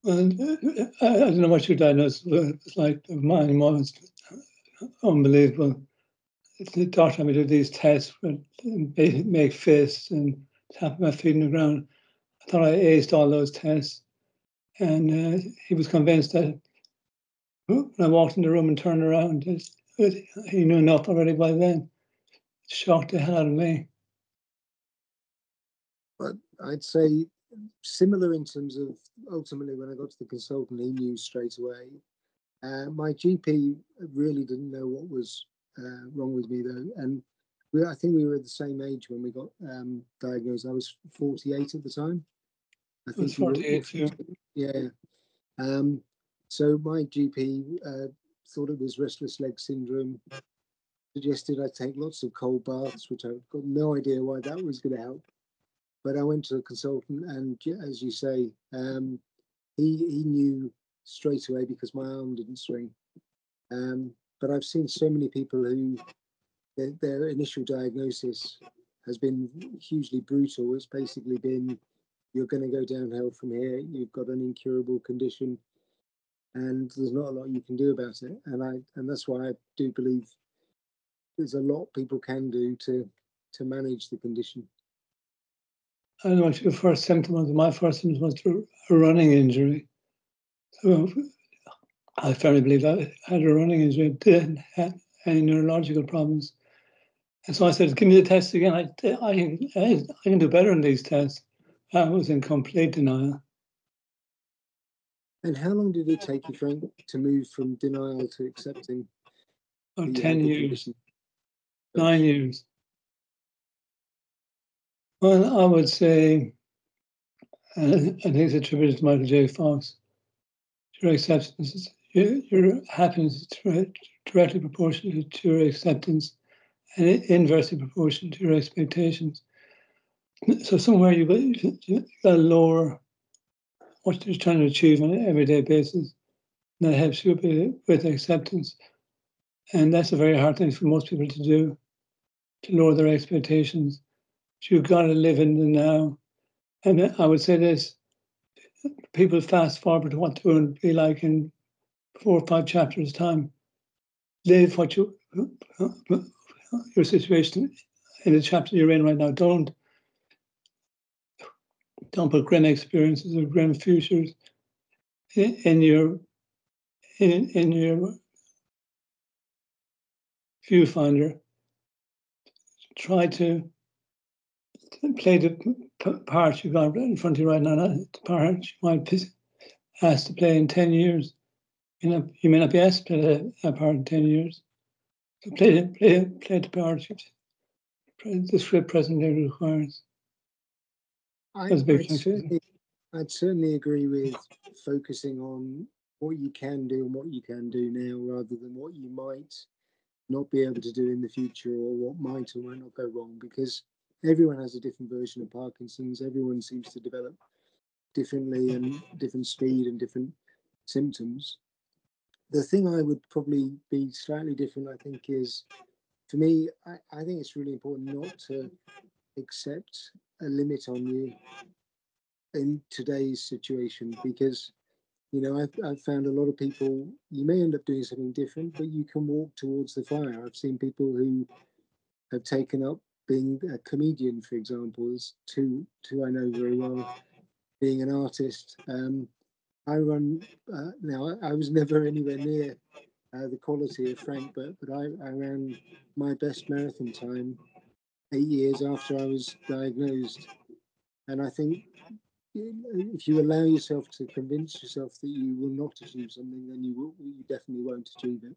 Well, I don't know what your diagnosis was like, but mine was unbelievable. The doctor had me do these tests, make fists and tap my feet on the ground. I thought I aced all those tests, and he was convinced that when I walked in the room and turned around, he knew enough already by then. It shocked the hell out of me. But I'd say similar in terms of ultimately when I got to the consultant, he knew straight away. My GP really didn't know what was wrong with me though, and I think we were at the same age when we got diagnosed. I was 48 at the time. I think 48 too. Yeah. So my GP thought it was restless leg syndrome. Suggested I take lots of cold baths, which I've got no idea why that was going to help. But I went to a consultant, and as you say, he knew straight away because my arm didn't swing. But I've seen so many people who their initial diagnosis has been hugely brutal. It's basically been, you're going to go downhill from here. You've got an incurable condition, and there's not a lot you can do about it. And that's why I do believe there's a lot people can do to manage the condition. I don't know what your first symptom was. My first symptom was a running injury. So I firmly believe I had a running injury. I didn't have any neurological problems. And so I said, give me the test again. I can do better in these tests. I was in complete denial. And how long did it take you, Frank, to move from denial to accepting? About 10 years. 9 years. Well, I would say, I think it's attributed to Michael J. Fox. Your acceptance, your happiness is directly proportional to your acceptance and inversely proportional to your expectations. So somewhere you got to lower what you're trying to achieve on an everyday basis. And that helps you with acceptance. And that's a very hard thing for most people to do, to lower their expectations. But you've got to live in the now. And I would say this, people fast forward to what they will be like in 4 or 5 chapters' time. Live what your situation in the chapter you're in right now. Don't put grim experiences or grim futures in your viewfinder. Try to play the part you got in front of you right now. The part you might be asked to play in 10 years. You may not be asked to play that part in 10 years. So play the part the script presently requires. I'd certainly agree with focusing on what you can do and what you can do now rather than what you might not be able to do in the future or what might or might not go wrong, because everyone has a different version of Parkinson's. Everyone seems to develop differently and different speed and different symptoms. The thing I would probably be slightly different, I think, is for me, I think it's really important not to accept a limit on you in today's situation, because I've found a lot of people, you may end up doing something different, but you can walk towards the fire. I've seen people who have taken up being a comedian, for example, as two I know very well, being an artist. I run now. I was never anywhere near the quality of Frank, but I ran my best marathon time 8 years after I was diagnosed, and I think if you allow yourself to convince yourself that you will not achieve something, then you definitely won't achieve it.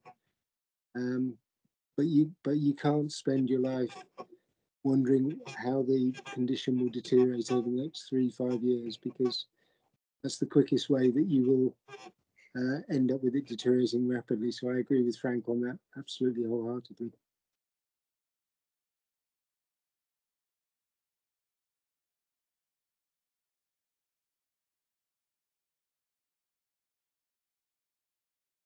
But you can't spend your life wondering how the condition will deteriorate over the next 3-5 years, because that's the quickest way that you will end up with it deteriorating rapidly. So I agree with Frank on that, absolutely wholeheartedly.